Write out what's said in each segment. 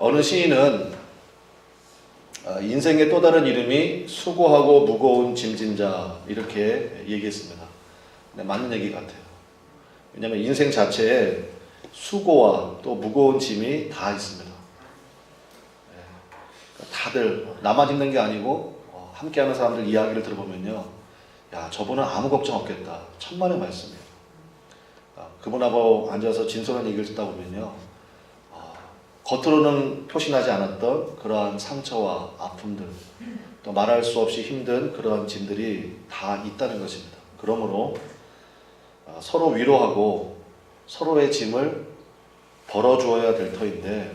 어느 시인은 인생의 또 다른 이름이 수고하고 무거운 짐진 자 이렇게 얘기했습니다. 네, 맞는 얘기 같아요. 왜냐하면 인생 자체에 수고와 또 무거운 짐이 다 있습니다. 네, 다들 나만 힘든 게 아니고 함께하는 사람들 이야기를 들어보면요, 야 저분은 아무 걱정 없겠다. 천만의 말씀이에요. 그분하고 앉아서 진솔한 얘기를 듣다 보면요, 겉으로는 표시나지 않았던 그러한 상처와 아픔들, 또 말할 수 없이 힘든 그러한 짐들이 다 있다는 것입니다. 그러므로 서로 위로하고 서로의 짐을 덜어주어야 될 터인데,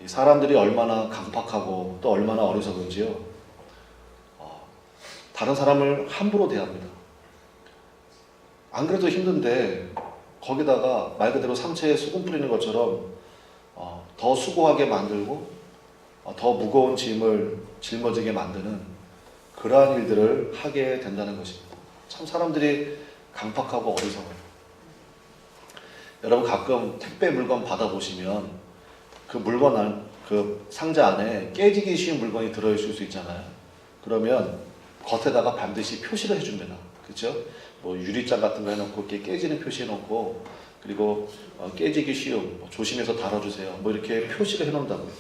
이 사람들이 얼마나 강팍하고 또 얼마나 어리석은지요, 다른 사람을 함부로 대합니다. 안 그래도 힘든데 거기다가 말 그대로 상처에 소금 뿌리는 것처럼 더 수고하게 만들고 더 무거운 짐을 짊어지게 만드는 그러한 일들을 하게 된다는 것입니다. 참 사람들이 강팍하고 어리석어요. 여러분 가끔 택배 물건 받아보시면 그 물건 그 상자 안에 깨지기 쉬운 물건이 들어있을 수 있잖아요. 그러면 겉에다가 반드시 표시를 해줍니다. 그렇죠? 뭐 유리잔 같은 거 해놓고 이렇게 깨지는 표시 해놓고, 그리고 깨지기 쉬움, 조심해서 다뤄주세요. 뭐 이렇게 표시를 해놓는다고요.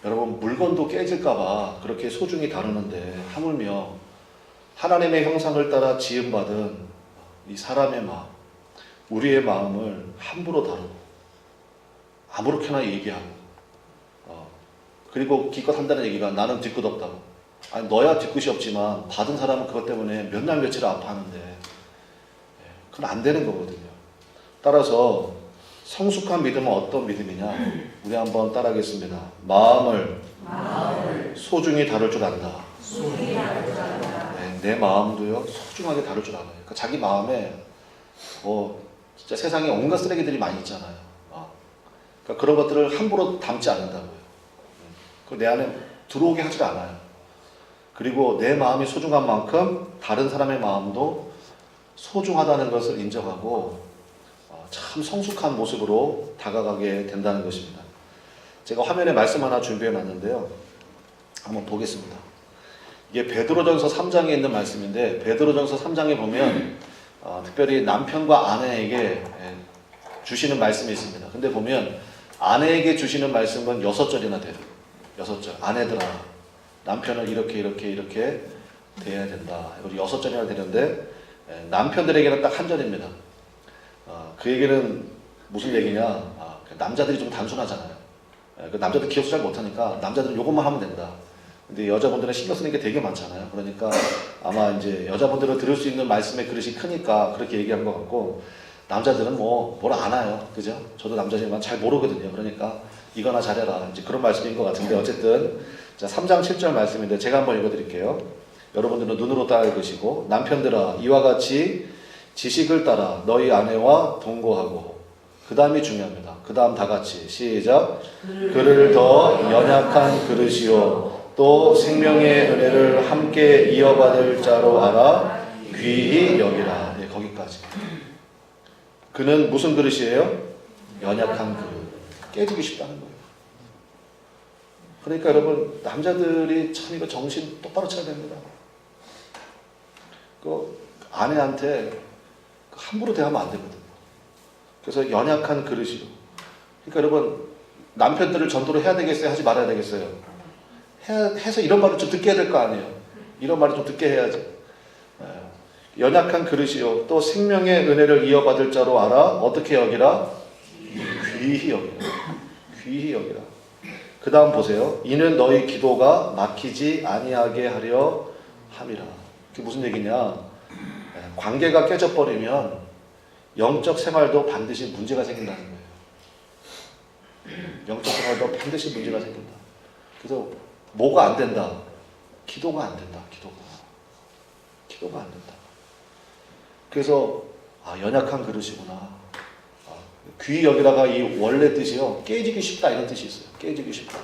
여러분 물건도 깨질까봐 그렇게 소중히 다루는데, 하물며 하나님의 형상을 따라 지음받은 이 사람의 마음, 우리의 마음을 함부로 다루고 아무렇게나 얘기하고, 그리고 기껏 한다는 얘기가 나는 뒤끝 없다고. 아니 너야 뒤끝이 없지만 받은 사람은 그것 때문에 몇 날 며칠 아파하는데, 그건 안 되는 거거든요. 따라서 성숙한 믿음은 어떤 믿음이냐? 우리 한번 따라하겠습니다. 마음을 소중히 다룰 줄 안다. 네, 내 마음도요 소중하게 다룰 줄 알아요. 그러니까 자기 마음에 진짜 세상에 온갖 쓰레기들이 많이 있잖아요. 그러니까 그런 것들을 함부로 담지 않는다고요. 내 안에 들어오게 하질 않아요. 그리고 내 마음이 소중한 만큼 다른 사람의 마음도 소중하다는 것을 인정하고 참 성숙한 모습으로 다가가게 된다는 것입니다. 제가 화면에 말씀 하나 준비해 놨는데요, 한번 보겠습니다. 이게 베드로전서 3장에 있는 말씀인데, 베드로전서 3장에 보면 특별히 남편과 아내에게 주시는 말씀이 있습니다. 근데 보면 아내에게 주시는 말씀은 6절이나 돼요. 6절. 아내들아 남편을 이렇게 대해야 된다. 우리 6절이나 되는데, 남편들에게는 딱 한 절입니다. 그 얘기는 무슨 얘기냐? 남자들이 좀 단순하잖아요. 그 남자들 기억도 잘 못하니까 남자들은 요것만 하면 된다. 근데 여자분들은 신경 쓰는 게 되게 많잖아요. 그러니까 아마 이제 여자분들은 들을 수 있는 말씀의 그릇이 크니까 그렇게 얘기한 것 같고, 남자들은 뭘 알아요. 그죠? 저도 남자지만 잘 모르거든요. 그러니까 이거나 잘해라. 이제 그런 말씀인 것 같은데, 어쨌든 자 3장 7절 말씀인데 제가 한번 읽어드릴게요. 여러분들은 눈으로 따라 읽으시고, 남편들아 이와 같이 지식을 따라 너희 아내와 동거하고, 그 다음이 중요합니다. 그 다음 다 같이 시작. 그를 더 연약한 그릇이요 또 생명의 은혜를 함께 이어받을 자로 알아 귀히 여기라. 네, 거기까지. 그는 무슨 그릇이에요? 연약한 그릇. 깨지기 쉽다는 거예요. 그러니까 여러분 남자들이 참 이거 정신 똑바로 차야 됩니다. 그 아내한테 함부로 대하면 안 되거든요. 그래서 연약한 그릇이요. 그러니까 여러분 남편들을 전도를 해야 되겠어요? 하지 말아야 되겠어요? 해서 이런 말을 좀 듣게 해야 될 거 아니에요. 이런 말을 좀 듣게 해야지. 연약한 그릇이요 또 생명의 은혜를 이어받을 자로 알아 어떻게 여기라? 귀히 여기라. 귀히 여기라. 그 다음 보세요. 이는 너희 기도가 막히지 아니하게 하려 함이라. 그게 무슨 얘기냐? 관계가 깨져버리면 영적 생활도 반드시 문제가 생긴다는 거예요. 영적 생활도 반드시 문제가 생긴다. 그래서 뭐가 안 된다? 기도가 안 된다. 기도가 안 된다. 그래서 연약한 그릇이구나. 귀히 여기다가 이 원래 뜻이요 깨지기 쉽다 이런 뜻이 있어요. 깨지기 쉽다.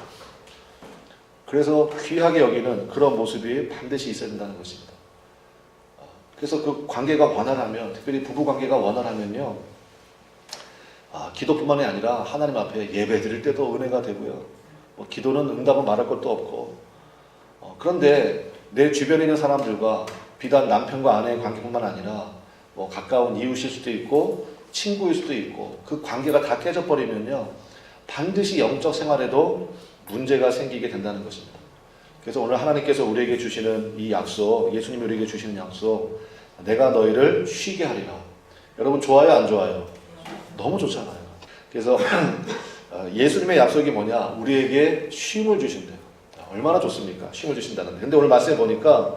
그래서 귀하게 여기는 그런 모습이 반드시 있어야 된다는 것입니다. 그래서 그 관계가 원활하면, 특별히 부부 관계가 원활하면요, 기도뿐만이 아니라 하나님 앞에 예배 드릴 때도 은혜가 되고요. 기도는 응답은 말할 것도 없고, 그런데 내 주변에 있는 사람들과 비단 남편과 아내의 관계뿐만 아니라 가까운 이웃일 수도 있고 친구일 수도 있고 그 관계가 다 깨져버리면요, 반드시 영적 생활에도 문제가 생기게 된다는 것입니다. 그래서 오늘 하나님께서 우리에게 주시는 이 약속, 예수님이 우리에게 주시는 약속, 내가 너희를 쉬게 하리라. 여러분 좋아요, 안 좋아요? 너무 좋잖아요. 그래서 예수님의 약속이 뭐냐? 우리에게 쉼을 주신대요. 얼마나 좋습니까? 쉼을 주신다는데. 근데 오늘 말씀해 보니까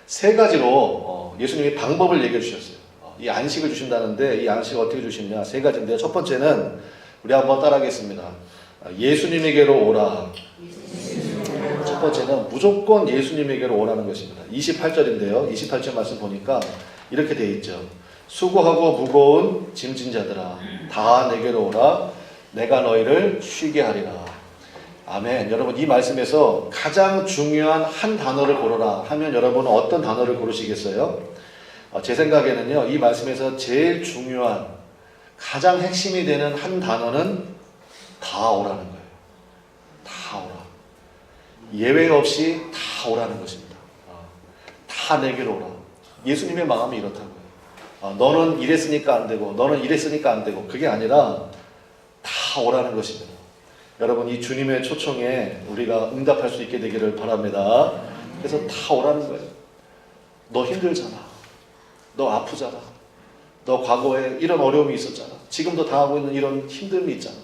세 가지로 예수님이 방법을 얘기해 주셨어요. 이 안식을 주신다는데 이 안식을 어떻게 주시느냐? 세 가지인데요. 첫 번째는 우리 한번 따라하겠습니다. 예수님에게로 오라. 첫 번째는 무조건 예수님에게로 오라는 것입니다. 28절인데요. 28절 말씀 보니까 이렇게 되어 있죠. 수고하고 무거운 짐진 자들아 다 내게로 오라. 내가 너희를 쉬게 하리라. 아멘. 여러분 이 말씀에서 가장 중요한 한 단어를 고르라 하면 여러분은 어떤 단어를 고르시겠어요? 제 생각에는요, 이 말씀에서 제일 중요한 가장 핵심이 되는 한 단어는 다 오라는 거예요. 다 오라. 예외 없이 다 오라는 것입니다. 다 내게로 오라. 예수님의 마음이 이렇다고요. 너는 이랬으니까 안 되고 너는 이랬으니까 안 되고 그게 아니라 다 오라는 것입니다. 여러분 이 주님의 초청에 우리가 응답할 수 있게 되기를 바랍니다. 그래서 다 오라는 거예요. 너 힘들잖아. 너 아프잖아. 너 과거에 이런 어려움이 있었잖아. 지금도 당하고 있는 이런 힘듦이 있잖아.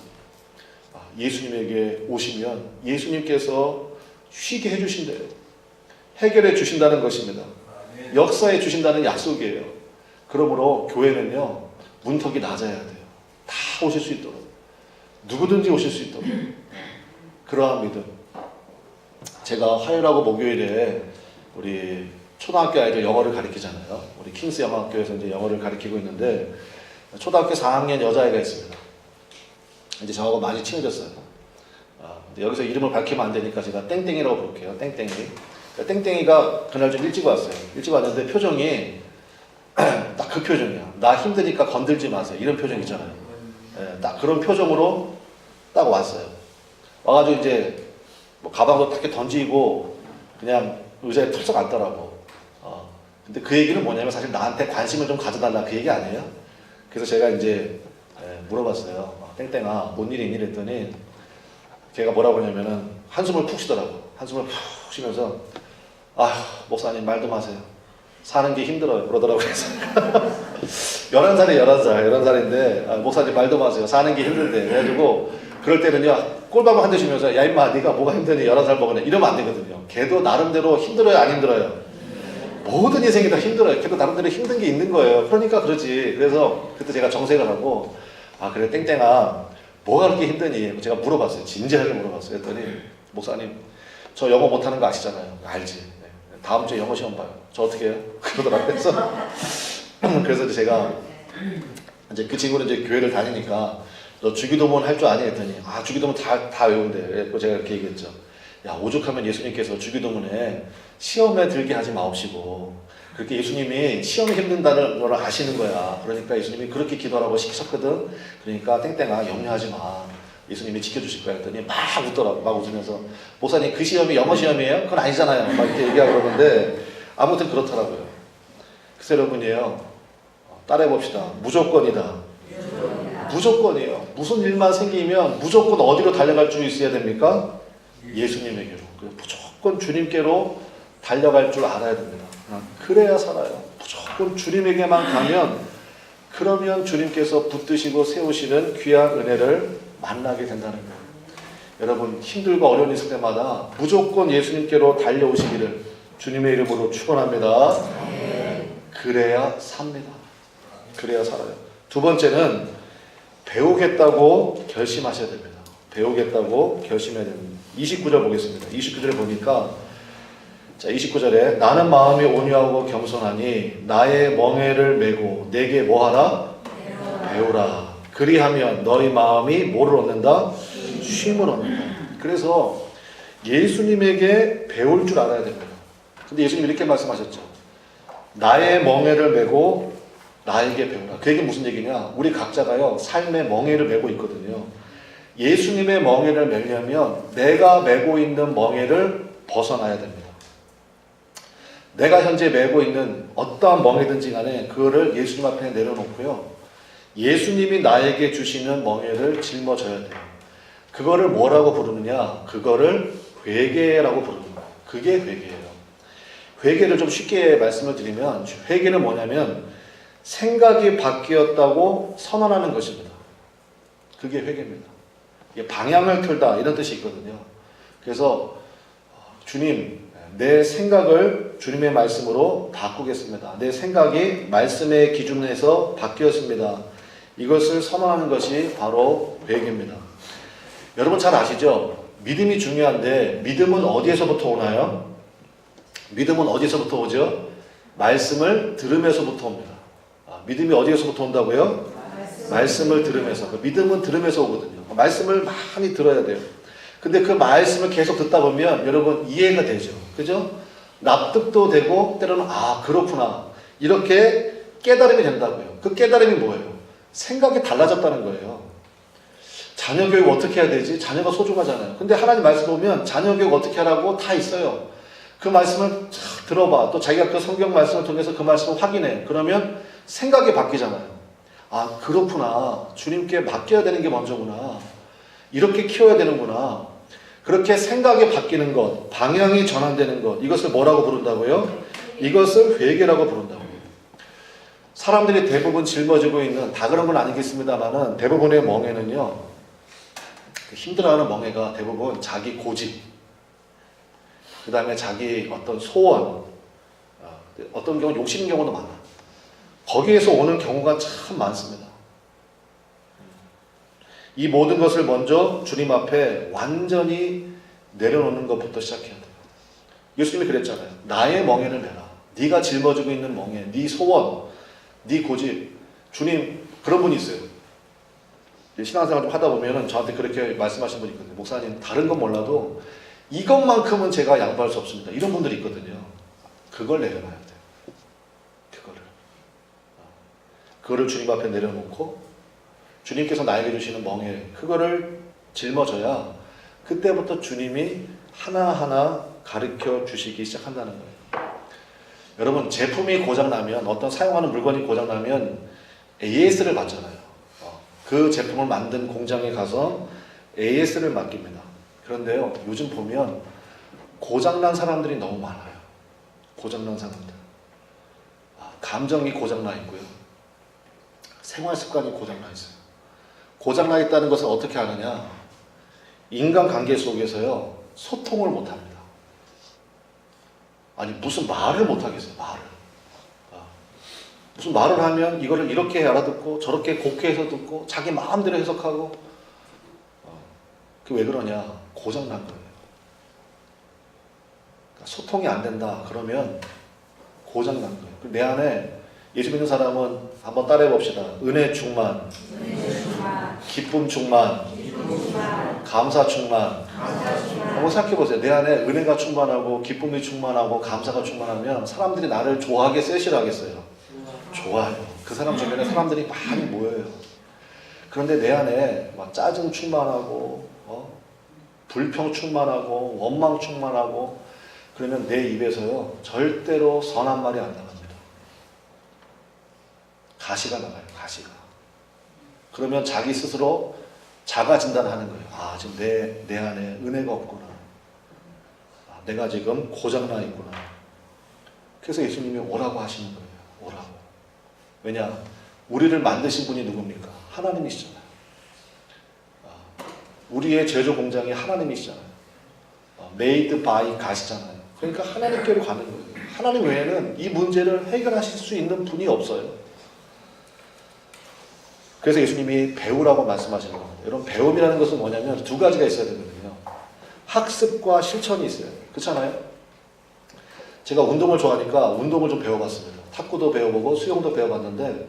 예수님에게 오시면 예수님께서 쉬게 해주신대요. 해결해 주신다는 것입니다. 역사해 주신다는 약속이에요. 그러므로 교회는요, 문턱이 낮아야 돼요. 다 오실 수 있도록. 누구든지 오실 수 있도록. 그러한 믿음. 제가 화요일하고 목요일에 우리 초등학교 아이들 영어를 가르치잖아요. 우리 킹스 영어학교에서 이제 영어를 가르치고 있는데 초등학교 4학년 여자아이가 있습니다. 이제 저하고 많이 친해졌어요. 근데 여기서 이름을 밝히면 안 되니까 제가 땡땡이라고 부를게요. 땡땡이. 땡땡이가 그날 좀 일찍 왔어요. 일찍 왔는데 표정이 딱 그 표정이야. 나 힘드니까 건들지 마세요. 이런 표정 있잖아요. 딱 그런 표정으로 딱 왔어요. 와가지고 이제 뭐 가방도 딱 던지고 그냥 의자에 털썩 앉더라고. 근데 그 얘기는 뭐냐면 사실 나한테 관심을 좀 가져달라 그 얘기 아니에요? 그래서 제가 이제 물어봤어요. 땡땡아, 뭔 일이 있니? 그랬더니 걔가 뭐라고 하냐면은 한숨을 푹 쉬더라고. 한숨을 푹 쉬면서 목사님 말도 마세요. 사는 게 힘들어요. 그러더라고요. 11살인데 목사님 말도 마세요. 사는 게 힘든데. 그래가지고 그럴 때는요, 꼴밥을 한 대 주면서 야 임마 네가 뭐가 힘드니 11살 먹으네. 이러면 안 되거든요. 걔도 나름대로 힘들어요? 안 힘들어요? 모든 인생이 다 힘들어요. 걔도 나름대로 힘든 게 있는 거예요. 그러니까 그러지. 그래서 그때 제가 정색을 하고 그래 땡땡아 뭐가 그렇게 힘드니? 제가 물어봤어요. 진지하게 물어봤어요. 그랬더니 목사님 저 영어 못하는 거 아시잖아요. 알지. 네. 다음 주에 영어 시험 봐요. 저 어떻게 해요? 그러더라고요. 그래서 제가 이제 그 친구는 이제 교회를 다니니까 너 주기도문 할 줄 아니? 했더니 주기도문 다 외운대. 그래서 제가 이렇게 얘기했죠. 야 오죽하면 예수님께서 주기도문에 시험에 들게 하지 마옵시고 그렇게 예수님이 시험이 힘든다는 걸 아시는 거야. 그러니까 예수님이 그렇게 기도하라고 시키셨거든. 그러니까 땡땡아 염려하지 마. 예수님이 지켜주실 거야. 했더니 막 웃더라고. 막 웃으면서 목사님 그 시험이 영어 시험이에요? 그건 아니잖아요. 막 이렇게 얘기하고 그러는데 아무튼 그렇더라고요. 그래서 여러분이에요. 따라해봅시다. 무조건이다. 무조건이에요. 무슨 일만 생기면 무조건 어디로 달려갈 줄 있어야 됩니까? 예수님에게로. 무조건 주님께로 달려갈 줄 알아야 됩니다. 그래야 살아요. 무조건 주님에게만 가면 그러면 주님께서 붙드시고 세우시는 귀한 은혜를 만나게 된다는 거예요. 여러분 힘들고 어려운 있을 때마다 무조건 예수님께로 달려오시기를 주님의 이름으로 축원합니다. 그래야 삽니다. 그래야 살아요. 두 번째는 배우겠다고 결심하셔야 됩니다. 배우겠다고 결심해야 됩니다. 29절 보겠습니다. 29절에 보니까 29절에 나는 마음이 온유하고 겸손하니 나의 멍에를 메고 내게 뭐하라? 배우라. 그리하면 너희 마음이 뭐를 얻는다? 쉼을 얻는다. 그래서 예수님에게 배울 줄 알아야 됩니다. 근데 예수님 이렇게 말씀하셨죠. 나의 멍에를 메고 나에게 배우라. 그 얘기 무슨 얘기냐? 우리 각자가요, 삶의 멍에를 메고 있거든요. 예수님의 멍에를 메려면 내가 메고 있는 멍에를 벗어나야 됩니다. 내가 현재 메고 있는 어떠한 멍에든지 간에 그거를 예수님 앞에 내려놓고요. 예수님이 나에게 주시는 멍에를 짊어져야 돼요. 그거를 뭐라고 부르느냐? 그거를 회개라고 부르는 거예요. 그게 회개예요. 회개를 좀 쉽게 말씀을 드리면 회개는 뭐냐면 생각이 바뀌었다고 선언하는 것입니다. 그게 회개입니다. 방향을 틀다 이런 뜻이 있거든요. 그래서 주님, 내 생각을 주님의 말씀으로 바꾸겠습니다. 내 생각이 말씀의 기준에서 바뀌었습니다. 이것을 선언하는 것이 바로 회개입니다. 여러분 잘 아시죠? 믿음이 중요한데 믿음은 어디에서부터 오나요? 믿음은 어디에서부터 오죠? 말씀을 들으면서부터 옵니다. 믿음이 어디에서부터 온다고요? 말씀을 들으면서. 믿음은 들으면서 오거든요. 말씀을 많이 들어야 돼요. 근데 그 말씀을 계속 듣다 보면 여러분 이해가 되죠. 그죠? 납득도 되고 때로는 그렇구나. 이렇게 깨달음이 된다고요. 그 깨달음이 뭐예요? 생각이 달라졌다는 거예요. 자녀 교육 어떻게 해야 되지? 자녀가 소중하잖아요. 근데 하나님 말씀 보면 자녀 교육 어떻게 하라고 다 있어요. 그 말씀을 들어봐. 또 자기가 그 성경 말씀을 통해서 그 말씀을 확인해. 그러면 생각이 바뀌잖아요. 그렇구나. 주님께 맡겨야 되는 게 먼저구나. 이렇게 키워야 되는구나. 그렇게 생각이 바뀌는 것, 방향이 전환되는 것, 이것을 뭐라고 부른다고요? 이것을 회개라고 부른다고요. 사람들이 대부분 짊어지고 있는, 다 그런 건 아니겠습니다만은 대부분의 멍에는요, 힘들어하는 멍에가 대부분 자기 고집, 그 다음에 자기 어떤 소원, 어떤 경우는 욕심인 경우도 많아. 거기에서 오는 경우가 참 많습니다. 이 모든 것을 먼저 주님 앞에 완전히 내려놓는 것부터 시작해야 돼요. 예수님이 그랬잖아요. 나의 멍에를 메라. 네가 짊어지고 있는 멍에, 네 소원, 네 고집. 주님, 그런 분이 있어요. 신앙생활 좀 하다 보면은 저한테 그렇게 말씀하신 분이 있거든요. 목사님, 다른 건 몰라도 이것만큼은 제가 양보할 수 없습니다. 이런 분들이 있거든요. 그걸 내려놔야 돼요. 그거를 주님 앞에 내려놓고 주님께서 나에게 주시는 멍에 그거를 짊어져야 그때부터 주님이 하나하나 가르쳐 주시기 시작한다는 거예요. 여러분, 제품이 고장나면, 어떤 사용하는 물건이 고장나면 AS를 받잖아요. 그 제품을 만든 공장에 가서 AS를 맡깁니다. 그런데요, 요즘 보면 고장난 사람들이 너무 많아요. 고장난 사람들. 감정이 고장나 있고요. 생활 습관이 고장나 있어요. 고장나 있다는 것은 어떻게 하느냐? 인간관계 속에서요, 소통을 못합니다. 아니, 무슨 말을 못하겠어요, 말을. 무슨 말을 하면 이거를 이렇게 알아듣고 저렇게 곡해서 듣고 자기 마음대로 해석하고. 그게 왜 그러냐? 고장난 거예요. 그러니까 소통이 안 된다 그러면 고장난 거예요. 내 안에 예수 믿는 사람은 한번 따라해 봅시다. 은혜 충만, 기쁨 충만, 감사 충만. 한번 생각해 보세요. 내 안에 은혜가 충만하고 기쁨이 충만하고 감사가 충만하면 사람들이 나를 좋아하게 쎄시하겠어요. 좋아요. 그 사람 주변에 사람들이 많이 모여요. 그런데 내 안에 막 짜증 충만하고 불평 충만하고 원망 충만하고 그러면 내 입에서요 절대로 선한 말이 안 나갑니다. 가시가 나가요. 가시가. 그러면 자기 스스로 자가 진단하는 거예요. 지금 내 안에 은혜가 없구나. 내가 지금 고장나 있구나. 그래서 예수님이 오라고 하시는 거예요. 오라고. 왜냐? 우리를 만드신 분이 누굽니까? 하나님이시잖아요. 우리의 제조 공장이 하나님이시잖아요. made by God이잖아요. 그러니까 하나님께로 가는 거예요. 하나님 외에는 이 문제를 해결하실 수 있는 분이 없어요. 그래서 예수님이 배우라고 말씀하시는 겁니다. 여러분, 배움이라는 것은 뭐냐면 두 가지가 있어야 되거든요. 학습과 실천이 있어요. 그렇잖아요? 제가 운동을 좋아하니까 운동을 좀 배워봤습니다. 탁구도 배워보고 수영도 배워봤는데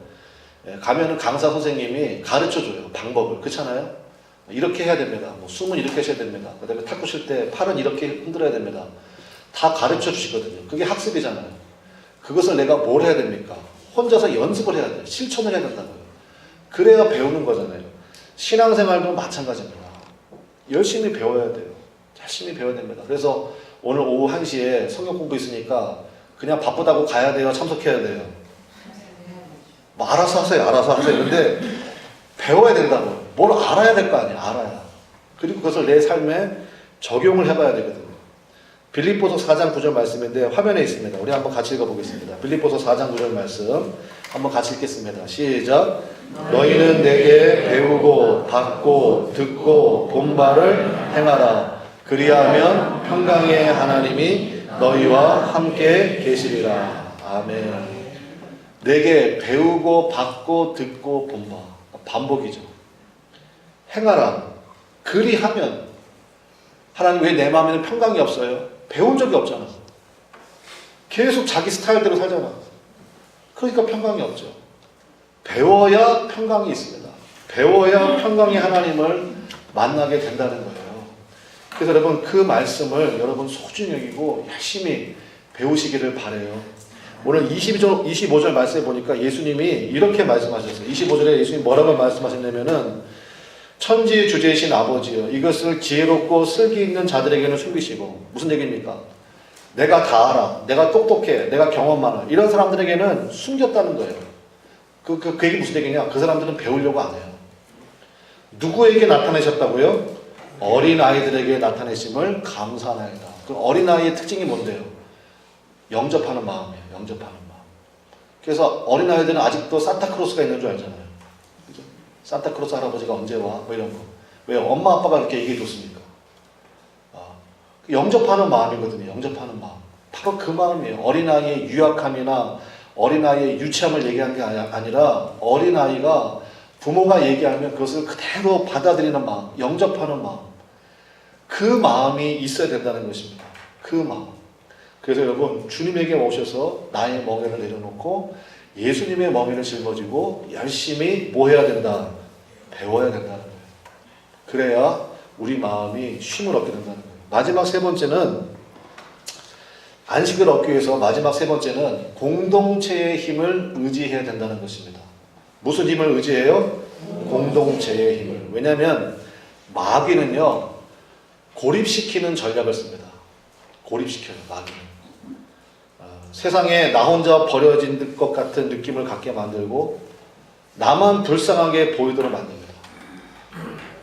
가면은 강사 선생님이 가르쳐줘요. 방법을. 그렇잖아요? 이렇게 해야 됩니다. 숨은 이렇게 하셔야 됩니다. 그 다음에 탁구 칠 때 팔은 이렇게 흔들어야 됩니다. 다 가르쳐 주시거든요. 그게 학습이잖아요. 그것을 내가 뭘 해야 됩니까? 혼자서 연습을 해야 돼요. 실천을 해야 된다고요. 그래야 배우는 거잖아요. 신앙생활도 마찬가지입니다. 열심히 배워야 돼요. 열심히 배워야 됩니다. 그래서 오늘 오후 1시에 성경 공부 있으니까 그냥 바쁘다고 가야 돼요? 참석해야 돼요? 뭐 알아서 하세요. 알아서 하세요. 근데 배워야 된다고요. 뭘 알아야 될 거 아니에요. 알아야. 그리고 그것을 내 삶에 적용을 해봐야 되거든요. 빌립보서 4장 9절 말씀인데 화면에 있습니다. 우리 한번 같이 읽어보겠습니다. 빌립보서 4장 9절 말씀 한번 같이 읽겠습니다. 시작. 너희는 내게 배우고 받고 듣고 본 바를 행하라. 그리하면 평강의 하나님이 너희와 함께 계시리라. 아멘. 내게 배우고 받고 듣고 본 바. 반복이죠. 행하라. 그리하면 하나님 왜 내 마음에는 평강이 없어요? 배운 적이 없잖아. 계속 자기 스타일대로 살잖아. 그러니까 평강이 없죠. 배워야 평강이 있습니다. 배워야 평강의 하나님을 만나게 된다는 거예요. 그래서 여러분 그 말씀을 여러분 소중히 여기고 열심히 배우시기를 바라요. 오늘 25절 말씀에 보니까 예수님이 이렇게 말씀하셨어요. 25절에 예수님이 뭐라고 말씀하셨냐면은 천지의 주제이신 아버지여 이것을 지혜롭고 쓸기 있는 자들에게는 숨기시고 무슨 얘기입니까? 내가 다 알아. 내가 똑똑해. 내가 경험 많아. 이런 사람들에게는 숨겼다는 거예요. 그 얘기 무슨 얘기냐? 그 사람들은 배우려고 안 해요. 누구에게 나타내셨다고요? 어린아이들에게 나타내심을 감사하나이다. 그 어린아이의 특징이 뭔데요? 영접하는 마음이에요. 영접하는 마음. 그래서 어린아이들은 아직도 산타크로스가 있는 줄 알잖아요. 그죠? 산타크로스 할아버지가 언제 와? 뭐 이런 거. 왜? 엄마 아빠가 그렇게 얘기해 줬으니까. 영접하는 마음이거든요. 영접하는 마음. 바로 그 마음이에요. 어린아이의 유약함이나 어린아이의 유치함을 얘기하는 게 아니라 어린아이가 부모가 얘기하면 그것을 그대로 받아들이는 마음, 영접하는 마음. 그 마음이 있어야 된다는 것입니다. 그 마음. 그래서 여러분 주님에게 오셔서 나의 멍에를 내려놓고 예수님의 멍에를 짊어지고 열심히 뭐 해야 된다? 배워야 된다는 거예요. 그래야 우리 마음이 쉼을 얻게 된다는 거예요. 마지막 세 번째는 안식을 얻기 위해서 마지막 세 번째는 공동체의 힘을 의지해야 된다는 것입니다. 무슨 힘을 의지해요? 공동체의 힘을. 왜냐하면 마귀는요 고립시키는 전략을 씁니다. 고립시켜요. 마귀는. 세상에 나 혼자 버려진 것 같은 느낌을 갖게 만들고 나만 불쌍하게 보이도록 만듭니다.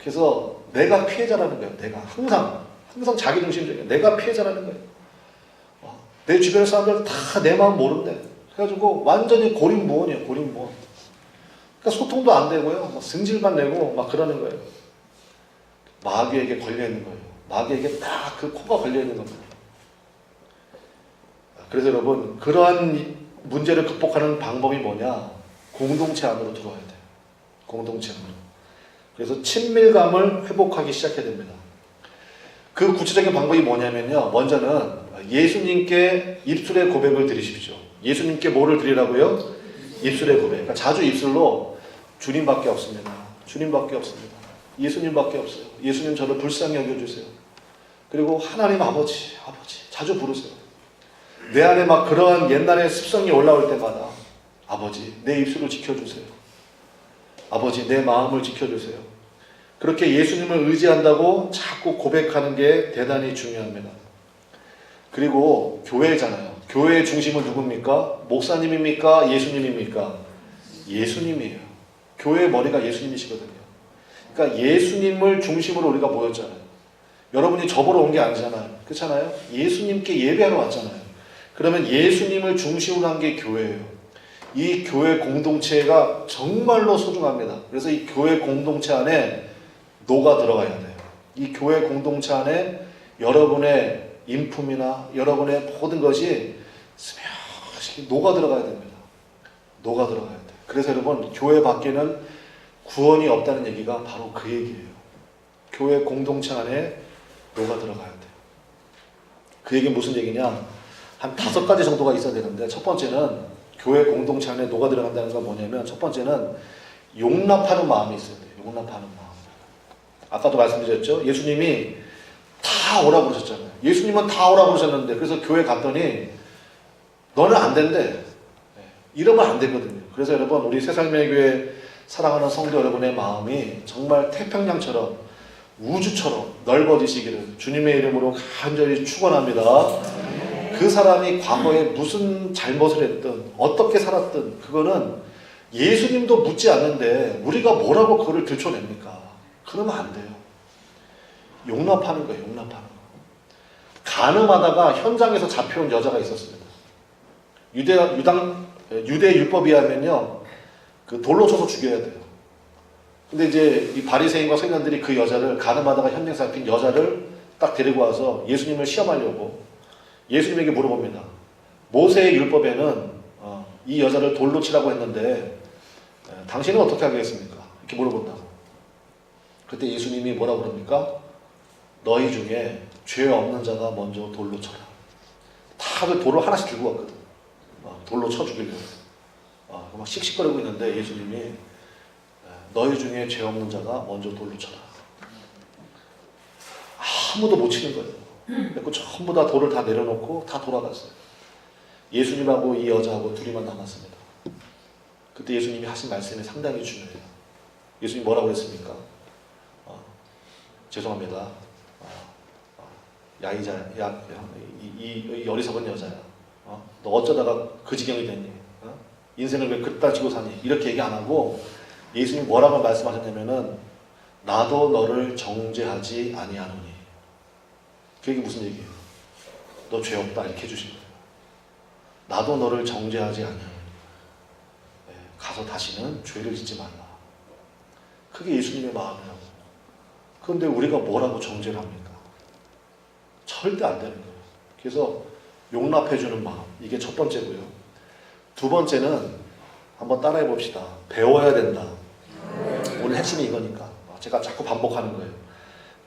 그래서 내가 피해자라는 거예요. 내가 항상 자기중심적이에요. 내가 피해자라는 거예요. 내 주변의 사람들 다 내 마음 모른대. 그래가지고 완전히 고립무원이에요. 고립무원. 그러니까 소통도 안 되고요. 막 승질만 내고 막 그러는 거예요. 마귀에게 걸려있는 거예요. 마귀에게 딱 그 코가 걸려있는 겁니다. 그래서 여러분 그러한 문제를 극복하는 방법이 뭐냐? 공동체 안으로 들어와야 돼요. 공동체 안으로. 그래서 친밀감을 회복하기 시작해야 됩니다. 그 구체적인 방법이 뭐냐면요. 먼저는 예수님께 입술의 고백을 드리십시오. 예수님께 뭐를 드리라고요? 입술의 고백. 그러니까 자주 입술로 주님밖에 없습니다. 주님밖에 없습니다. 예수님밖에 없어요. 예수님 저를 불쌍히 여겨주세요. 그리고 하나님 아버지 자주 부르세요. 내 안에 막 그런 옛날의 습성이 올라올 때마다 아버지 내 입술을 지켜주세요. 아버지 내 마음을 지켜주세요. 그렇게 예수님을 의지한다고 자꾸 고백하는 게 대단히 중요합니다. 그리고 교회잖아요. 교회의 중심은 누굽니까? 목사님입니까? 예수님입니까? 예수님이에요. 교회의 머리가 예수님이시거든요. 그러니까 예수님을 중심으로 우리가 모였잖아요. 여러분이 저 보러 온 게 아니잖아요. 그렇잖아요? 예수님께 예배하러 왔잖아요. 그러면 예수님을 중심으로 한 게 교회예요. 이 교회 공동체가 정말로 소중합니다. 그래서 이 교회 공동체 안에 녹아 들어가야 돼요. 이 교회 공동체 안에 여러분의 인품이나 여러분의 모든 것이 스며시 녹아 들어가야 됩니다. 녹아 들어가야 돼요. 그래서 여러분 교회 밖에는 구원이 없다는 얘기가 바로 그 얘기예요. 교회 공동체 안에 녹아 들어가야 돼요. 그 얘기는 무슨 얘기냐? 한 5가지 정도가 있어야 되는데 첫 번째는 교회 공동체 안에 녹아 들어간다는 건 뭐냐면 첫 번째는 용납하는 마음이 있어야 돼요. 용납하는 마음. 아까도 말씀드렸죠. 예수님이 다 오라고 그러셨잖아요. 예수님은 다 오라고 그러셨는데 그래서 교회 갔더니 너는 안 된대. 이러면 안 되거든요. 그래서 여러분, 우리 새생명교회 사랑하는 성도 여러분의 마음이 정말 태평양처럼 우주처럼 넓어지시기를 주님의 이름으로 간절히 축원합니다. 그 사람이 과거에 무슨 잘못을 했든 어떻게 살았든 그거는 예수님도 묻지 않는데 우리가 뭐라고 그거를 들춰냅니까? 그러면 안 돼요. 용납하는 거예요. 용납하는 거. 간음하다가 현장에서 잡혀온 여자가 있었습니다. 유대 율법에 하면요, 그 돌로 쳐서 죽여야 돼요. 근데 이제 이 바리새인과 서기관들이 그 여자를, 간음하다가 현장에서 잡힌 여자를 딱 데리고 와서 예수님을 시험하려고 예수님에게 물어봅니다. 모세의 율법에는 이 여자를 돌로 치라고 했는데 당신은 어떻게 하겠습니까? 이렇게 물어본다고. 그때 예수님이 뭐라고 그럽니까? 너희 중에 죄 없는 자가 먼저 돌로 쳐라. 다들 돌을 하나씩 들고 왔거든. 돌로 쳐 죽이려고. 막 씩씩거리고 있는데 예수님이 너희 중에 죄 없는 자가 먼저 돌로 쳐라. 아무도 못 치는 거예요. 그래서 전부 다 돌을 다 내려놓고 다 돌아갔어요. 예수님하고 이 여자하고 둘이만 남았습니다. 그때 예수님이 하신 말씀이 상당히 중요해요. 예수님이 뭐라고 했습니까? 죄송합니다. 이 어리석은 여자야. 너 어쩌다가 그 지경이 됐니? 인생을 왜 그따 지고 사니? 이렇게 얘기 안 하고 예수님이 뭐라고 말씀하셨냐면은 나도 너를 정죄하지 아니하노니. 그게 무슨 얘기예요? 너 죄 없다 이렇게 해주신 거예요. 나도 너를 정죄하지 아니하노니. 가서 다시는 죄를 짓지 말라. 그게 예수님의 마음이라고. 그런데 우리가 뭐라고 정죄를 합니까? 절대 안 되는 거예요. 그래서 용납해주는 마음, 이게 첫 번째고요. 두 번째는 한번 따라해 봅시다. 배워야 된다. 오늘 핵심이 이거니까 제가 자꾸 반복하는 거예요.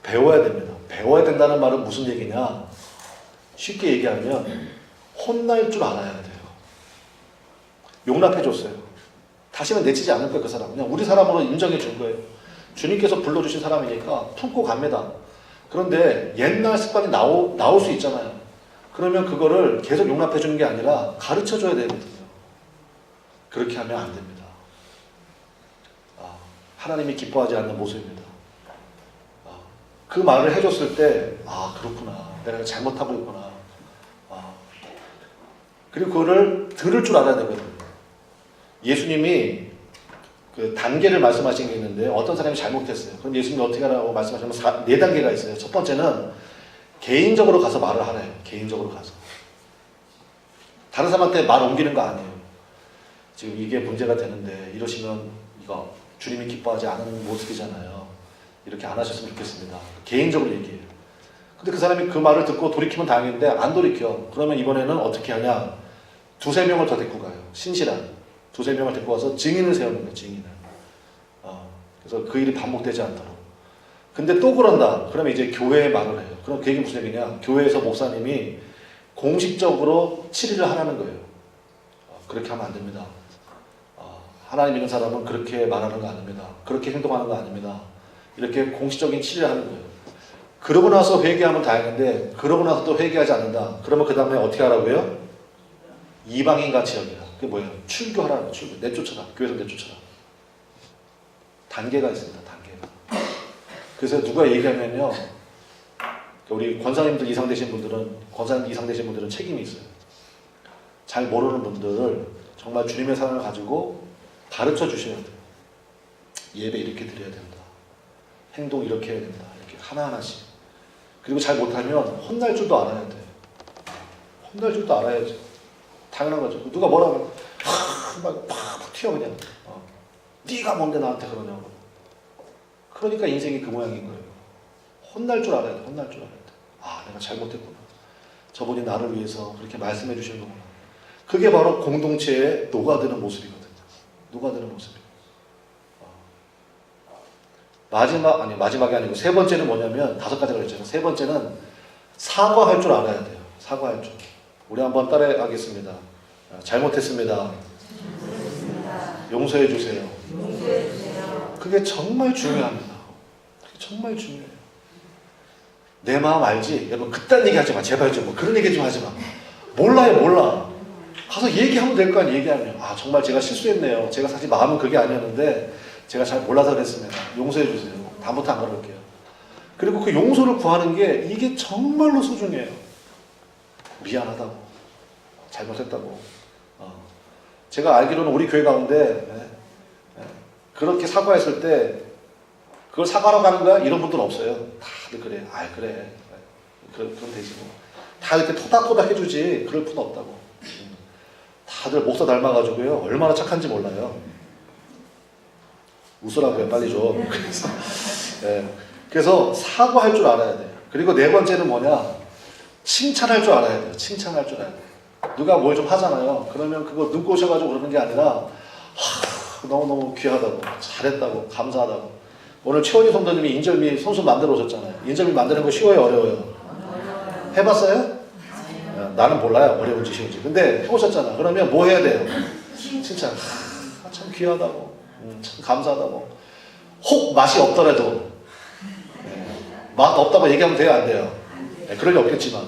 배워야 됩니다. 배워야 된다는 말은 무슨 얘기냐? 쉽게 얘기하면 혼날 줄 알아야 돼요. 용납해줬어요. 다시는 내치지 않을 거예요. 그 사람 그냥 우리 사람으로 인정해 준 거예요. 주님께서 불러주신 사람이니까 품고 갑니다. 그런데 옛날 습관이 나올 수 있잖아요. 그러면 그거를 계속 용납해 주는 게 아니라 가르쳐 줘야 되거든요. 그렇게 하면 안 됩니다. 하나님이 기뻐하지 않는 모습입니다. 그 말을 해줬을 때 그렇구나. 내가 잘못하고 있구나. 그리고 그거를 들을 줄 알아야 되거든요. 예수님이 그 단계를 말씀하신 게 있는데 어떤 사람이 잘못했어요. 그럼 예수님이 어떻게 하라고 말씀하시면 4단계가 있어요. 첫 번째는 개인적으로 가서 말을 하래요. 개인적으로 가서. 다른 사람한테 말 옮기는 거 아니에요. 지금 이게 문제가 되는데 이러시면 이거 주님이 기뻐하지 않은 모습이잖아요. 이렇게 안 하셨으면 좋겠습니다. 개인적으로 얘기해요. 근데 그 사람이 그 말을 듣고 돌이키면 다행인데 안 돌이켜. 그러면 이번에는 어떻게 하냐? 2-3명을 더 데리고 가요. 신실한 2-3명을 데리고 와서 증인을 세우는 거예요. 증인을. 그래서 그 일이 반복되지 않도록. 근데 또 그런다. 그러면 이제 교회에 말을 해요. 그럼 그게 무슨 얘기냐? 교회에서 목사님이 공식적으로 치리를 하라는 거예요. 그렇게 하면 안 됩니다. 하나님 믿는 사람은 그렇게 말하는 거 아닙니다. 그렇게 행동하는 거 아닙니다. 이렇게 공식적인 치리를 하는 거예요. 그러고 나서 회개하면 다행인데 그러고 나서 또 회개하지 않는다. 그러면 그 다음에 어떻게 하라고요? 이방인같이 여기라. 그게 뭐예요? 출교하라는 거예요. 출교. 내쫓아라. 교회에서 내쫓아라. 단계가 있습니다. 단계가. 그래서 누가 얘기하면요. 우리 권사님들 이상 되신 분들은, 권사님 이상 되신 분들은 책임이 있어요. 잘 모르는 분들을 정말 주님의 사랑을 가지고 가르쳐 주셔야 돼요. 예배 이렇게 드려야 된다. 행동 이렇게 해야 된다. 이렇게 하나하나씩. 그리고 잘 못하면 혼날 줄도 알아야 돼. 혼날 줄도 알아야죠. 당연한 거죠. 누가 뭐라 하면 팍 튀어 그냥. 네가 뭔데 나한테 그러냐고. 그러니까 인생이 그 모양인 거예요. 혼날 줄 알아야 돼. 혼날 줄 알아야 돼. 내가 잘못했구나. 저분이 나를 위해서 그렇게 말씀해 주신 거구나. 그게 바로 공동체에 녹아드는 모습이거든요. 녹아드는 모습이에요. 마지막이 아니고 세 번째는 뭐냐면 5가지가 그랬잖아요. 세 번째는 사과할 줄 알아야 돼요. 사과할 줄. 우리 한번 따라하겠습니다. 잘못했습니다. 용서해 주세요. 그게 정말 중요합니다. 그게 정말 중요해요. 내 마음 알지? 여러분 그딴 얘기 하지 마. 제발 좀 그런 얘기 좀 하지 마. 몰라요. 몰라. 가서 얘기하면 될 거 아니에요. 얘기하면 정말 제가 실수했네요. 제가 사실 마음은 그게 아니었는데 제가 잘 몰라서 그랬습니다. 용서해 주세요. 다음부터 안 그럴게요. 그리고 그 용서를 구하는 게 이게 정말로 소중해요. 미안하다고, 잘못했다고. 제가 알기로는 우리 교회 가운데 그렇게 사과했을 때 그걸 사과하러 가는 거야? 이런 분들 없어요. 다들 그래. 그래. 그럼 되지 뭐. 다 이렇게 토닥토닥 해주지 그럴 필요 없다고. 다들 목사 닮아가지고요. 얼마나 착한지 몰라요. 웃으라고요. 빨리 좀. 그래서 사과할 줄 알아야 돼요. 그리고 네 번째는 뭐냐? 칭찬할 줄 알아야 돼요. 칭찬할 줄 알아야 돼요. 누가 뭘 좀 하잖아요. 그러면 그거 눈 꼬셔가지고 그러는 게 아니라 너무너무 귀하다고, 잘했다고, 감사하다고. 오늘 최원희 성도님이 인절미 손수 만들어 오셨잖아요. 인절미 만드는 거 쉬워요? 어려워요? 해봤어요? 나는 몰라요. 어려운지 쉬운지. 근데 해보셨잖아. 그러면 뭐 해야 돼요? 칭찬. 참 귀하다고, 참 감사하다고. 혹 맛이 없더라도 맛 없다고 얘기하면 돼요? 안 돼요? 그럴 리 없겠지만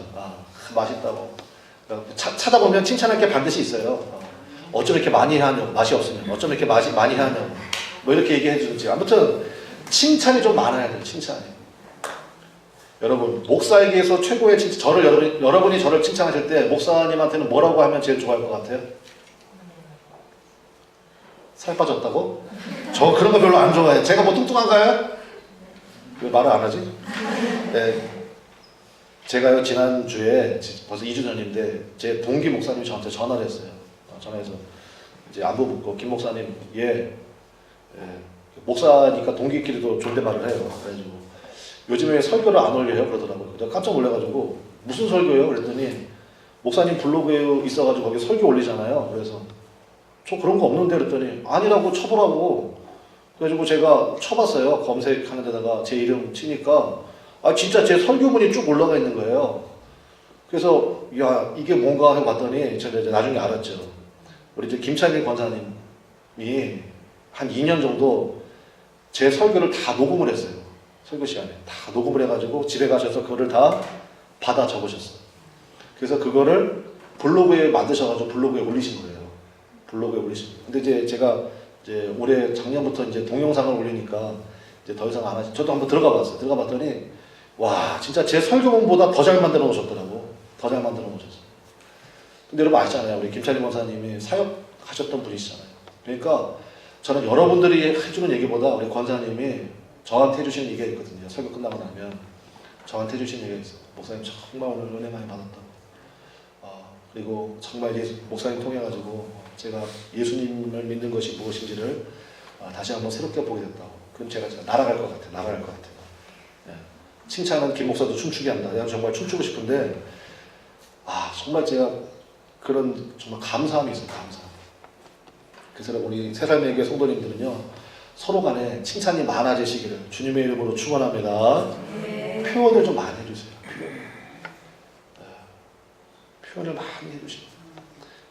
맛있다고. 찾아보면 칭찬할 게 반드시 있어요. 어쩜 이렇게 많이 하냐고, 맛이 없으면. 어쩜 이렇게 맛이 많이 하냐고. 뭐 이렇게 얘기해 주는지. 아무튼 칭찬이 좀 많아야 돼요. 칭찬이. 여러분, 목사에게서 최고의 칭찬, 여러분이 저를 칭찬하실 때 목사님한테는 뭐라고 하면 제일 좋아할 것 같아요? 살 빠졌다고? 저 그런 거 별로 안 좋아해요. 제가 뭐 뚱뚱한가요? 왜 말을 안 하지? 네. 제가요, 지난주에, 벌써 2주 전인데, 제 동기 목사님이 저한테 전화를 했어요. 전화해서, 이제 안부 묻고, 김 목사님, 목사니까 동기끼리도 존댓말을 해요. 그래가지고, 요즘에 설교를 안 올려요? 그러더라고요. 내가 깜짝 놀라가지고, 무슨 설교요? 그랬더니, 목사님 블로그에 있어가지고 거기 설교 올리잖아요. 그래서, 저 그런 거 없는데? 그랬더니, 아니라고 쳐보라고. 그래가지고 제가 쳐봤어요. 검색하는 데다가 제 이름 치니까, 진짜 제 설교문이 쭉 올라가 있는 거예요. 그래서 야 이게 뭔가 하고 봤더니 제가 이제 나중에 알았죠. 우리 이제 김찬일 권사님이 한 2년 정도 제 설교를 다 녹음을 했어요. 설교 시간에 다 녹음을 해가지고 집에 가셔서 그거를 다 받아 적으셨어요. 그래서 그거를 블로그에 만드셔가지고 블로그에 올리신 거예요. 블로그에 올리신 거예요. 근데 이제 제가 이제 올해 작년부터 이제 동영상을 올리니까 이제 더 이상 안 하시. 저도 한번 들어가 봤어요. 들어가 봤더니 와, 진짜 제 설교문보다 더 잘 만들어 놓으셨더라고. 더 잘 만들어 놓으셨어요. 근데 여러분 아시잖아요. 우리 김찬희 권사님이 사역하셨던 분이시잖아요. 그러니까 저는 여러분들이 해주는 얘기보다 우리 권사님이 저한테 해주시는 얘기가 있거든요. 설교 끝나고 나면 저한테 해주시는 얘기가 있어요. 목사님 정말 오늘 은혜 많이 받았다고. 그리고 정말 목사님 통해가지고 제가 예수님을 믿는 것이 무엇인지를 다시 한번 새롭게 보게 됐다고. 그럼 제가 날아갈 것 같아요. 날아갈 것 같아요. 칭찬은 김 목사도 춤추게 한다. 내가 정말 춤추고 싶은데 정말 제가 그런 정말 감사함이 있어요. 감사함. 그래서 우리 새살매의 교회 성도님들은요 서로 간에 칭찬이 많아지시기를 주님의 이름으로 축원합니다. 표현을 좀 많이 해주세요. 표현을 많이 해주시고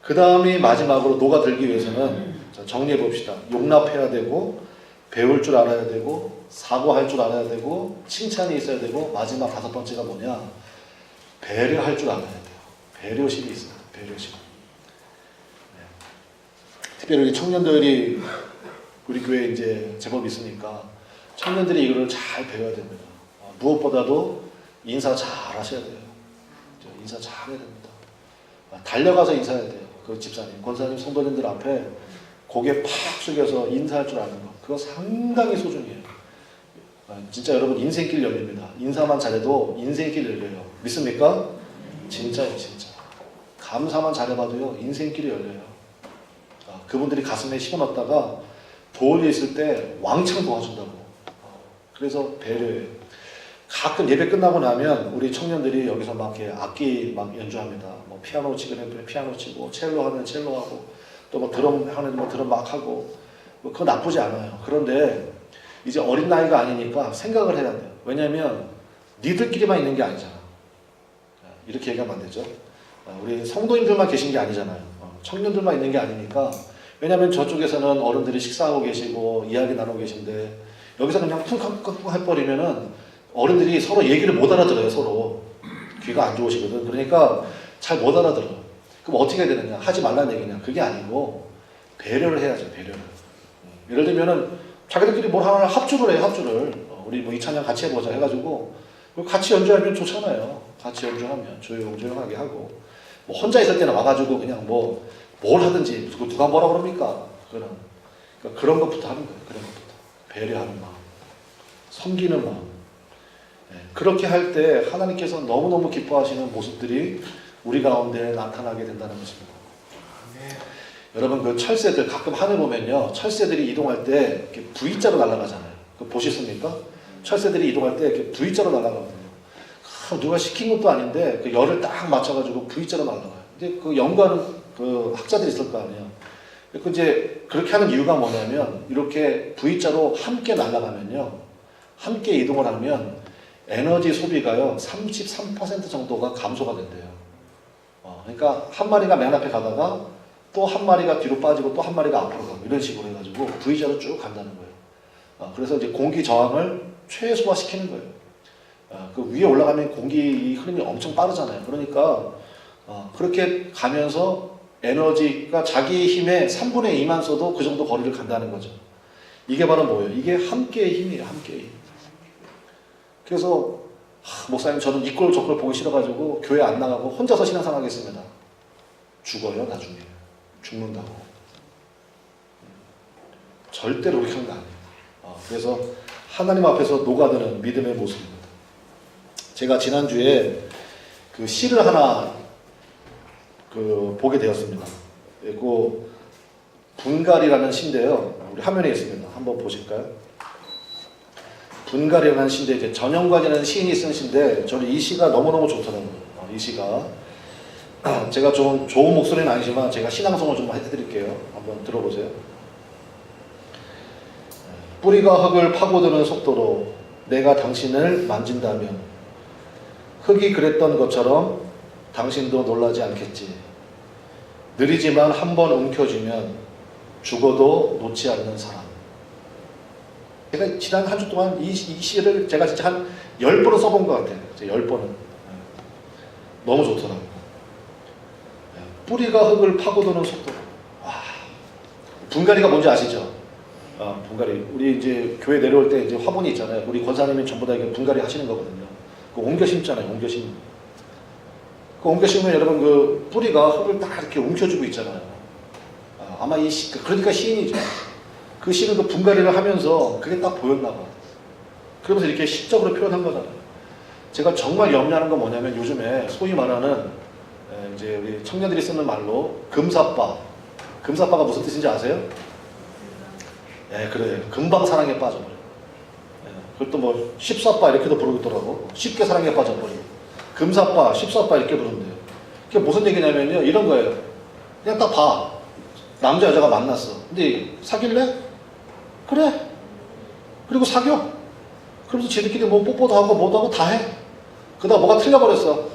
그 다음이 마지막으로 녹아들기 위해서는 정리해 봅시다. 용납해야 되고 배울 줄 알아야 되고 사과할 줄 알아야 되고 칭찬이 있어야 되고 마지막 5번째가 뭐냐? 배려할 줄 알아야 돼요. 배려심이 있어요. 배려심. 특별히 우리 청년들이 우리 교회에 이제 제법 있으니까 청년들이 이거를 잘 배워야 됩니다. 무엇보다도 인사 잘 하셔야 돼요. 인사 잘 해야 됩니다. 달려가서 인사해야 돼요. 그 집사님, 권사님, 성도님들 앞에 고개 팍 숙여서 인사할 줄 아는 거. 그거 상당히 소중해요. 진짜 여러분 인생길 열립니다. 인사만 잘해도 인생길 열려요. 믿습니까? 진짜예요, 진짜. 감사만 잘해봐도요, 인생길이 열려요. 그분들이 가슴에 심어놨다가 도울려 있을 때 왕창 도와준다고. 그래서 배려해요. 가끔 예배 끝나고 나면 우리 청년들이 여기서 막 이렇게 악기 막 연주합니다. 뭐 피아노 치면 피아노 치고, 첼로 하면 첼로 하고, 또 뭐 드럼 하는 뭐 드럼 막 하고, 뭐 그거 나쁘지 않아요. 그런데 이제 어린 나이가 아니니까 생각을 해야 돼요. 왜냐면 니들끼리만 있는 게 아니잖아. 이렇게 얘기하면 안 되죠. 우리 성도님들만 계신 게 아니잖아요. 청년들만 있는 게 아니니까. 왜냐면 저쪽에서는 어른들이 식사하고 계시고 이야기 나누고 계신데 여기서 그냥 쿵쿵쿵쿵 해버리면은 어른들이 서로 얘기를 못 알아들어요. 서로 귀가 안 좋으시거든. 그러니까 잘 못 알아들어요. 그럼 어떻게 해야 되느냐? 하지 말라는 얘기냐? 그게 아니고 배려를 해야죠. 배려를. 예를 들면은 자기들끼리 뭘 하나 합주를 해요. 합주를. 우리 뭐 이 찬양 같이 해보자 해가지고 같이 연주하면 좋잖아요. 같이 연주하면 조용조용하게 하고 뭐 혼자 있을 때는 와가지고 그냥 뭘 하든지 누가 뭐라 그럽니까? 그러니까 그런 것부터 하는 거예요. 그런 것부터 배려하는 마음, 섬기는 마음. 그렇게 할 때 하나님께서 너무너무 기뻐하시는 모습들이 우리 가운데 나타나게 된다는 것입니다. 여러분 그 철새들 가끔 하늘 보면요, 철새들이 이동할 때 이렇게 V자로 날아가잖아요. 그거 보셨습니까? 철새들이 이동할 때 이렇게 V자로 날아가거든요. 누가 시킨 것도 아닌데 그 열을 딱 맞춰가지고 V자로 날아가요. 근데 그 연구하는 그 학자들이 있을 거 아니에요. 그 이제 그렇게 하는 이유가 뭐냐면 이렇게 V자로 함께 날아가면요, 함께 이동을 하면 에너지 소비가요 33% 정도가 감소가 된대요. 그러니까 한 마리가 맨 앞에 가다가 또 한 마리가 뒤로 빠지고 또 한 마리가 앞으로 가고 이런 식으로 해가지고 V자로 쭉 간다는 거예요. 그래서 이제 공기 저항을 최소화시키는 거예요. 그 위에 올라가면 공기 흐름이 엄청 빠르잖아요. 그러니까 그렇게 가면서 에너지가 자기 힘의 3분의 2만 써도 그 정도 거리를 간다는 거죠. 이게 바로 뭐예요? 이게 함께의 힘이에요. 함께의 힘. 그래서 목사님 저는 이 꼴 저 꼴 보기 싫어가지고 교회 안 나가고 혼자서 신앙생활 하겠습니다. 죽어요 나중에. 죽는다고. 절대로 그렇게 하는 거 아니에요. 그래서 하나님 앞에서 녹아드는 믿음의 모습입니다. 제가 지난주에 그 시를 하나 보게 되었습니다. 그 분갈이라는 시인데요. 우리 화면에 있습니다. 한번 보실까요? 분갈이라는 시인데 이제 전영관이라는 시인이 쓴 시인데 저는 이 시가 너무너무 좋더라고요. 이 시가 제가 좀 좋은 목소리는 아니지만 제가 신앙송을 좀 해드릴게요. 한번 들어보세요. 뿌리가 흙을 파고드는 속도로 내가 당신을 만진다면 흙이 그랬던 것처럼 당신도 놀라지 않겠지. 느리지만 한번 움켜쥐면 죽어도 놓지 않는 사람. 제가 지난 한 주 동안 이 시를 제가 진짜 한 10번은 써본 것 같아요. 10번은. 너무 좋더라고요. 뿌리가 흙을 파고드는 속도. 분갈이가 뭔지 아시죠? 분갈이. 우리 이제 교회 내려올 때 이제 화분이 있잖아요. 우리 권사님이 전부 다 이게 분갈이 하시는 거거든요. 그 옮겨 심잖아요. 옮겨 심. 그 옮겨 심으면 여러분 그 뿌리가 흙을 딱 이렇게 움켜쥐고 있잖아요. 아마 그러니까 시인이죠. 그 시는 그 분갈이를 하면서 그게 딱 보였나 봐. 그러면서 이렇게 시적으로 표현한 거잖아요. 제가 정말 염려하는 건 뭐냐면 요즘에 소위 말하는 이제 우리 청년들이 쓰는 말로 금사빠. 금사빠가 무슨 뜻인지 아세요? 그래요. 금방 사랑에 빠져버려. 그것도 뭐 십사빠 이렇게도 부르더라고. 쉽게 사랑에 빠져버리고. 금사빠, 십사빠 이렇게 부른대요. 그게 무슨 얘기냐면요. 이런 거예요. 그냥 딱 봐. 남자 여자가 만났어. 근데 사귈래? 그래. 그리고 사겨. 그러면서 지들끼리 뭐 뽀뽀도 하고 뭐도 하고 다 해. 그러다가 뭐가 틀려버렸어.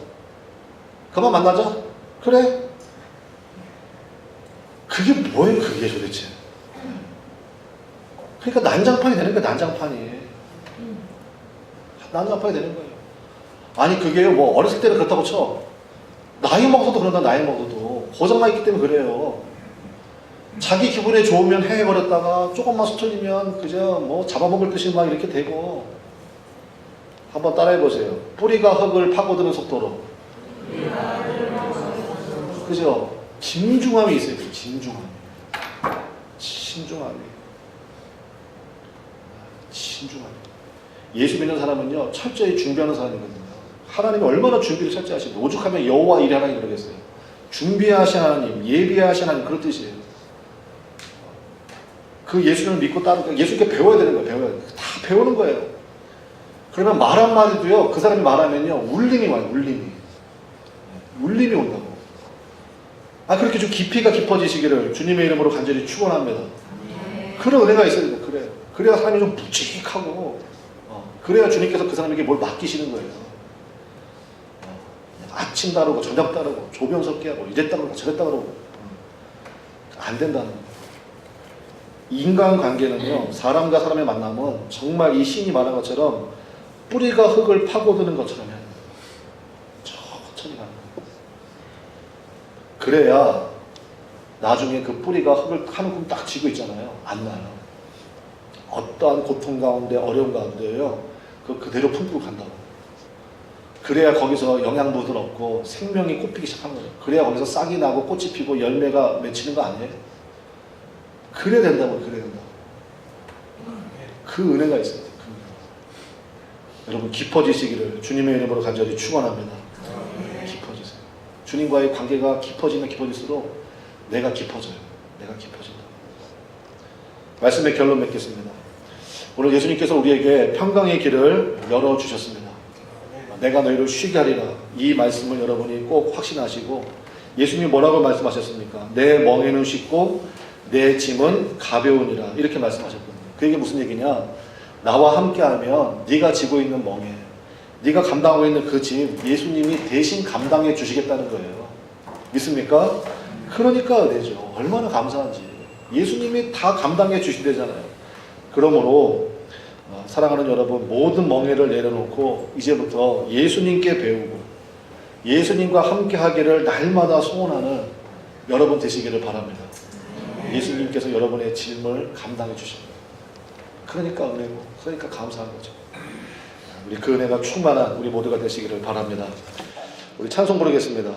그만 만나자. 그래. 그게 뭐예요 그게 도대체. 그러니까 난장판이 되는 거예요. 난장판이. 난장판이 되는 거예요. 아니 그게요 뭐 어렸을 때는 그렇다고 쳐. 나이 먹어도 그런다. 나이 먹어도. 고장나 있기 때문에 그래요. 자기 기분에 좋으면 해버렸다가 조금만 수틀리면 그저 뭐 잡아먹을 듯이 막 이렇게 되고. 한번 따라해보세요. 뿌리가 흙을 파고드는 속도로. 그죠? 진중함이 있어요. 진중함. 신중함이. 신중함이. 예수 믿는 사람은요 철저히 준비하는 사람이거든요. 하나님이 얼마나 준비를 철저히 하시고 오죽하면 여호와 이레 하나님 그러겠어요. 준비하신 하나님, 예비하신 하나님 그런 뜻이에요. 그 예수님을 믿고 따르고 예수님께 배워야 되는 거예요. 배워야 돼요. 다 배우는 거예요. 그러면 말 한마디도요 그 사람이 말하면요 울림이 와요. 울림이 온다고. 그렇게 좀 깊이가 깊어지시기를 주님의 이름으로 간절히 축원합니다. 그런 은혜가 있어야 돼요. 그래요. 그래야 사람이 좀 묵직하고 그래야 주님께서 그 사람에게 뭘 맡기시는 거예요. 아침 다르고 저녁 다르고 조변 섞게 하고 이랬다 그러고 저랬다 그러고 안 된다는 거예요. 인간관계는요 사람과 사람의 만남은 정말 이 시인이 말한 것처럼 뿌리가 흙을 파고드는 것처럼 해야 돼요. 천천히 가는 거예요. 그래야 나중에 그 뿌리가 흙을 한 움큼 딱 쥐고 있잖아요. 안 나요. 어떠한 고통 가운데 어려움 가운데요. 그대로 품고 간다고. 그래야 거기서 영양분들 얻고 생명이 꽃피기 시작하는 거예요. 그래야 거기서 싹이 나고 꽃이 피고 열매가 맺히는 거 아니에요? 그래야 된다고. 그래야 된다고. 그 은혜가 있어요. 여러분 깊어지시기를 주님의 이름으로 간절히 축원합니다. 깊어지세요. 주님과의 관계가 깊어지면 깊어질수록 내가 깊어져요. 내가 깊어진다. 말씀의 결론 맺겠습니다. 오늘 예수님께서 우리에게 평강의 길을 열어주셨습니다. 내가 너희를 쉬게 하리라. 이 말씀을 여러분이 꼭 확신하시고, 예수님이 뭐라고 말씀하셨습니까? 내 멍에는 쉽고 내 짐은 가벼우니라. 이렇게 말씀하셨거든요. 그게 무슨 얘기냐? 나와 함께하면 네가 지고 있는 멍에, 네가 감당하고 있는 그 짐, 예수님이 대신 감당해 주시겠다는 거예요. 믿습니까? 그러니까 되죠. 얼마나 감사한지. 예수님이 다 감당해 주신대잖아요. 그러므로 사랑하는 여러분, 모든 멍에를 내려놓고 이제부터 예수님께 배우고 예수님과 함께 하기를 날마다 소원하는 여러분 되시기를 바랍니다. 예수님께서 여러분의 짐을 감당해 주십니다. 그러니까 은혜고, 그러니까 감사한 거죠. 우리 그 은혜가 충만한 우리 모두가 되시기를 바랍니다. 우리 찬송 부르겠습니다.